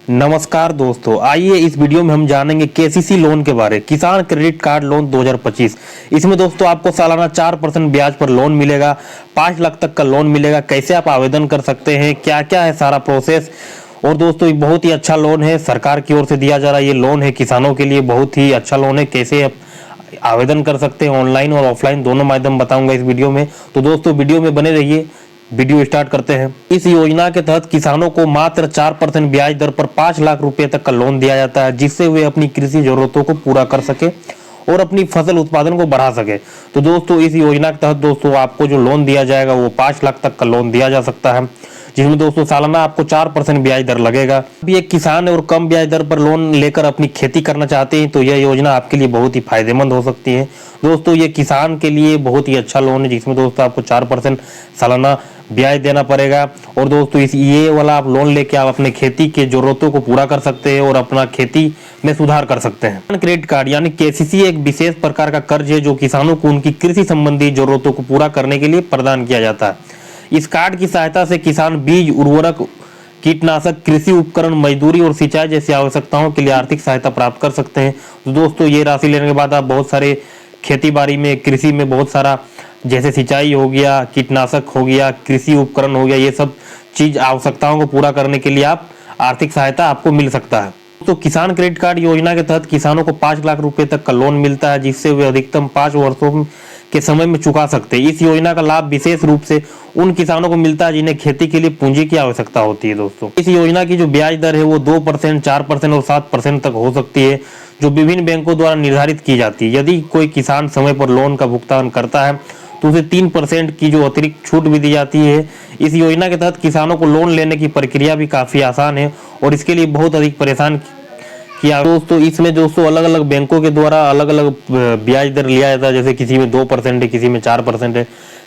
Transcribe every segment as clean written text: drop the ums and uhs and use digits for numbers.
नमस्कार दोस्तों, आइए इस वीडियो में हम जानेंगे केसीसी लोन के बारे किसान क्रेडिट कार्ड लोन 2025। इसमें दोस्तों आपको सालाना 4% ब्याज पर लोन मिलेगा, 5 लाख तक का लोन मिलेगा। कैसे आप आवेदन कर सकते हैं, क्या क्या है सारा प्रोसेस। और दोस्तों ये बहुत ही अच्छा लोन है, सरकार की ओर से दिया जा रहा है ये लोन है, किसानों के लिए बहुत ही अच्छा लोन है। कैसे आप आवेदन कर सकते हैं, ऑनलाइन और ऑफलाइन दोनों माध्यम बताऊंगा इस वीडियो में। तो दोस्तों वीडियो में बने रहिए, वीडियो स्टार्ट करते हैं। इस योजना के तहत किसानों को मात्र 4% ब्याज दर पर 5 लाख रुपए तक का लोन दिया जाता है, जिससे वे अपनी कृषि जरूरतों को पूरा कर सके और अपनी फसल उत्पादन को बढ़ा सके। तो दोस्तों इस योजना के तहत दोस्तों आपको जो लोन दिया जाएगा वो 5 लाख तक का लोन दिया जा सकता है, जिसमें दोस्तों सालाना आपको 4% ब्याज दर लगेगा। अभी एक किसान है और कम ब्याज दर पर लोन लेकर अपनी खेती करना चाहते हैं तो यह योजना आपके लिए बहुत ही फायदेमंद हो सकती है। दोस्तों ये किसान के लिए बहुत ही अच्छा लोन है, जिसमें दोस्तों आपको 4% सालाना ब्याज देना पड़ेगा। और दोस्तों इस ये वाला आप लोन लेके आप अपने खेती के जरूरतों को पूरा कर सकते हैं और अपना खेती में सुधार कर सकते हैं। क्रेडिट कार्ड यानी केसीसी एक विशेष प्रकार का कर्ज है जो किसानों को उनकी कृषि संबंधी जरूरतों को पूरा करने के लिए प्रदान किया जाता है। इस कार्ड की सहायता से किसान बीज, उर्वरक, कीटनाशक, कृषि उपकरण, मजदूरी और सिंचाई जैसी आवश्यकताओं के लिए आर्थिक सहायता प्राप्त कर सकते हैं। तो दोस्तों ये राशि लेने के बाद आप बहुत सारे खेती बाड़ी में, कृषि में बहुत सारा जैसे सिंचाई हो गया, कीटनाशक हो गया, कृषि उपकरण हो गया, ये सब चीज आवश्यकताओं को पूरा करने के लिए आप आर्थिक सहायता आपको मिल सकता है। तो किसान क्रेडिट कार्ड योजना के तहत किसानों को 5 लाख रुपए तक का लोन मिलता है, जिससे वे अधिकतम 5 वर्षों के समय में चुका सकते हैं। इस योजना का लाभ विशेष रूप से उन किसानों को मिलता है जिन्हें खेती के लिए पूंजी की आवश्यकता होती है। दोस्तों इस योजना की जो ब्याज दर है वो 2%, 4% और 7% तक हो सकती है, जो विभिन्न बैंकों द्वारा निर्धारित की जाती है। यदि कोई किसान समय पर लोन का भुगतान करता है तो उसे 3% की जो अतिरिक्त छूट भी दी जाती है। इस योजना के तहत किसानों को लोन लेने की प्रक्रिया भी काफी आसान है और इसके लिए बहुत अधिक परेशान किया। दोस्तों इसमें दोस्तों अलग अलग बैंकों के द्वारा अलग अलग ब्याज दर लिया जाता है, जैसे किसी में 2% है, किसी में 4% है,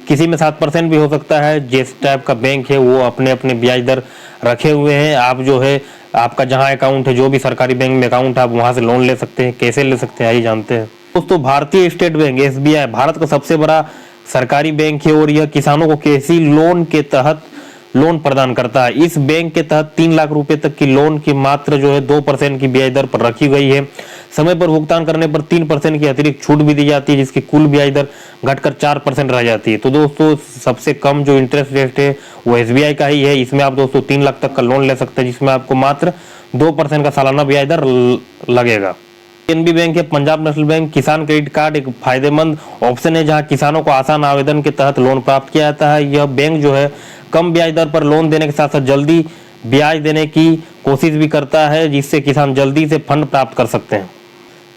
किसी में 7% भी हो सकता है। जिस टाइप का बैंक है वो अपने अपने ब्याज दर रखे हुए हैं। आप जो है आपका जहां अकाउंट है, जो भी सरकारी बैंक में अकाउंट है, आप वहां से लोन ले सकते हैं। कैसे ले सकते हैं आइए जानते हैं। दोस्तों भारतीय स्टेट बैंक SBI भारत का सबसे बड़ा सरकारी बैंक है और यह किसानों को केसीसी लोन के तहत लोन प्रदान करता है। इस बैंक के तहत 3 लाख रुपए तक की लोन की मात्र जो है 2% की ब्याज दर पर रखी गई है। समय पर भुगतान करने पर 3% की अतिरिक्त छूट भी दी जाती है, जिसकी कुल ब्याज दर घटकर 4% रह जाती है। तो दोस्तों सबसे कम जो इंटरेस्ट रेट है वो SBI का ही है। इसमें आप दोस्तों 3 लाख तक का लोन ले सकते हैं, जिसमें आपको मात्र 2% का सालाना ब्याज दर लगेगा। PNB बैंक है, पंजाब नेशनल बैंक किसान क्रेडिट कार्ड एक फायदेमंद ऑप्शन है जहां किसानों को आसान आवेदन के तहत लोन प्राप्त किया जाता है। यह बैंक जो है कम ब्याज दर पर लोन देने के साथ साथ जल्दी ब्याज देने की कोशिश भी करता है, जिससे किसान जल्दी से फंड प्राप्त कर सकते हैं।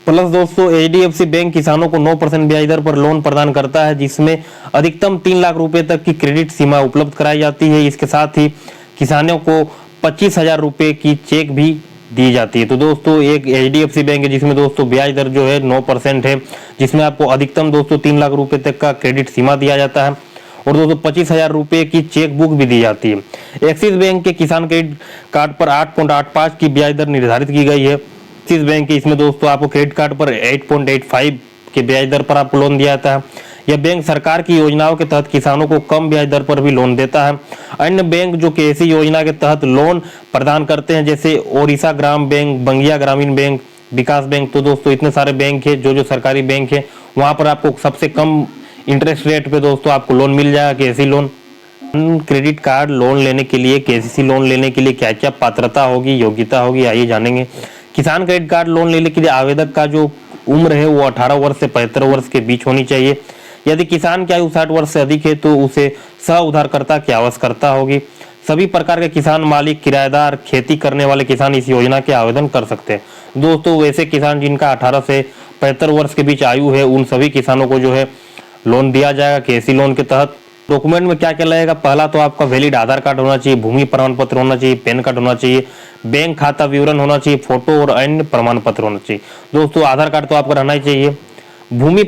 प्लस दोस्तों HDFC बैंक किसानों को 9% ब्याज दर पर लोन प्रदान करता है, जिसमें अधिकतम 3 लाख रुपए तक की क्रेडिट सीमा उपलब्ध कराई जाती है। इसके साथ ही किसानों को 25,000 रुपए की चेक भी दी जाती है। तो दोस्तों एक HDFC बैंक है जिसमें दोस्तों ब्याज दर जो है 9% है, जिसमें आपको अधिकतम दोस्तों 3 लाख रुपए तक का क्रेडिट सीमा दिया जाता है और दोस्तों 25,000 रुपए की चेक बुक भी दी जाती है। एक्सिस बैंक के किसान क्रेडिट कार्ड पर 8.85 की ब्याज दर निर्धारित की गई है। एक्सिस बैंक के इसमें दोस्तों आपको क्रेडिट कार्ड पर 8.85 के ब्याज दर पर आपको लोन दिया जाता है। यह बैंक सरकार की योजनाओं के तहत किसानों को कम ब्याज दर पर भी लोन देता है। अन्य बैंक जो केसीसी योजना के तहत लोन प्रदान करते हैं, जैसे ओडिशा ग्राम बैंक, बंगिया ग्रामीण बैंक, विकास बैंक, तो दोस्तों इतने सारे बैंक है जो सरकारी बैंक है, वहां पर आपको सबसे कम इंटरेस्ट रेट पे दोस्तों आपको लोन मिल जाएगा KCC loan. Credit card loan लेने के लिए, केसीसी लोन लेने के लिए क्या क्या पात्रता होगी, योग्यता होगी, आइए जानेंगे। किसान क्रेडिट कार्ड लोन लेने के लिए आवेदक का जो उम्र है वो 18 वर्ष से 75 वर्ष के बीच होनी चाहिए। यदि किसान की आयु 60 वर्ष से अधिक है तो उसे सह उधारकर्ता की आवश्यकता होगी। सभी प्रकार के किसान, मालिक, किराएदार, खेती करने वाले किसान इस योजना के आवेदन कर सकते हैं। दोस्तों वैसे किसान जिनका 18 से 75 वर्ष के बीच आयु है, उन सभी किसानों को जो है लोन दिया जाएगा केसीसी लोन के तहत। डॉक्यूमेंट में क्या क्या लगेगा, पहला तो आपका वैलिड आधार कार्ड होना चाहिए, भूमि प्रमाण पत्र होना चाहिए, पैन कार्ड होना चाहिए, बैंक खाता विवरण होना चाहिए, फोटो और अन्य प्रमाण पत्र होना चाहिए। दोस्तों आधार कार्ड तो आपका रहना ही चाहिए। भूमि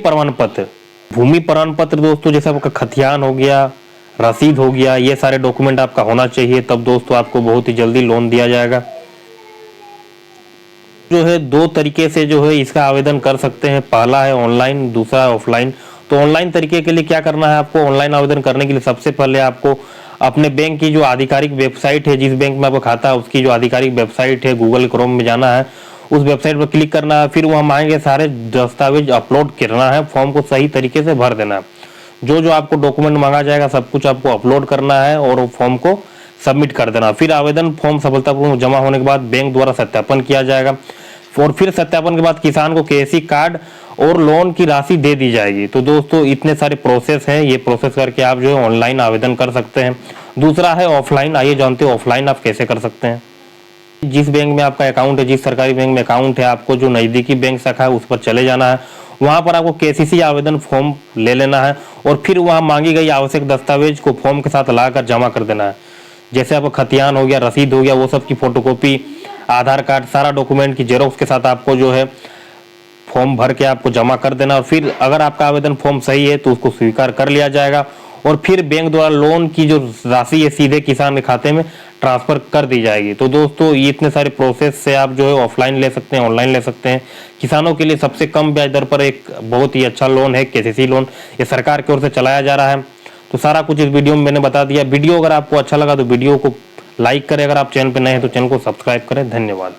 प्रमाण पत्र दोस्तों जैसे आपका खतियान हो गया, रसीद हो गया, ये सारे डॉक्यूमेंट आपका होना चाहिए, तब दोस्तों आपको बहुत ही जल्दी लोन दिया जाएगा। जो है 2 तरीके से जो है इसका आवेदन कर सकते हैं, पहला है ऑनलाइन, दूसरा ऑफलाइन। तो ऑनलाइन तरीके के लिए क्या करना है आपको, ऑनलाइन आवेदन करने के लिए सबसे पहले आपको अपने बैंक की जो आधिकारिक वेबसाइट है, जिस बैंक में आपका खाता है उसकी जो आधिकारिक वेबसाइट है, गूगल क्रोम में जाना है, उस वेबसाइट पर क्लिक करना है। फिर वहाँ मांगेंगे सारे दस्तावेज अपलोड करना है, फॉर्म को सही तरीके से भर देना है। जो जो आपको डॉक्यूमेंट मांगा जाएगा सब कुछ आपको अपलोड करना है और वो फॉर्म को सबमिट कर देना। फिर आवेदन फॉर्म सफलतापूर्वक जमा होने के बाद बैंक द्वारा सत्यापन किया जाएगा और फिर सत्यापन के बाद किसान को केसी कार्ड और लोन की राशि दे दी जाएगी। तो दोस्तों इतने सारे प्रोसेस हैं, ये प्रोसेस करके आप जो है ऑनलाइन आवेदन कर सकते हैं। दूसरा है ऑफलाइन। आइए जानते हैं ऑफलाइन आप कैसे कर सकते हैं। जिस बैंक में आपका अकाउंट है, जिस सरकारी बैंक में अकाउंट है, आपको जो नज़दीकी बैंक शाखा है उस पर चले जाना है। वहाँ पर आपको केसीसी आवेदन फॉर्म ले लेना है और फिर वहाँ मांगी गई आवश्यक दस्तावेज को फॉर्म के साथ लाकर जमा कर देना है। जैसे आपका खतियान हो गया, रसीद हो गया, वो सब की फोटोकॉपी, आधार कार्ड, सारा डॉक्यूमेंट की जेरोक्स के साथ आपको जो है फॉर्म भर के आपको जमा कर देना। और फिर अगर आपका आवेदन फॉर्म सही है तो उसको स्वीकार कर लिया जाएगा और फिर बैंक द्वारा लोन की जो राशि है सीधे किसान के खाते में ट्रांसफर कर दी जाएगी। तो दोस्तों ये इतने सारे प्रोसेस से आप जो है ऑफलाइन ले सकते हैं, ऑनलाइन ले सकते हैं। किसानों के लिए सबसे कम ब्याज दर पर एक बहुत ही अच्छा लोन है केसीसी लोन। ये सरकार की ओर से चलाया जा रहा है। तो सारा कुछ इस वीडियो में मैंने बता दिया। वीडियो अगर आपको अच्छा लगा तो वीडियो को लाइक करें, अगर आप चैनल पर नए हैं तो चैनल को सब्सक्राइब करें। धन्यवाद।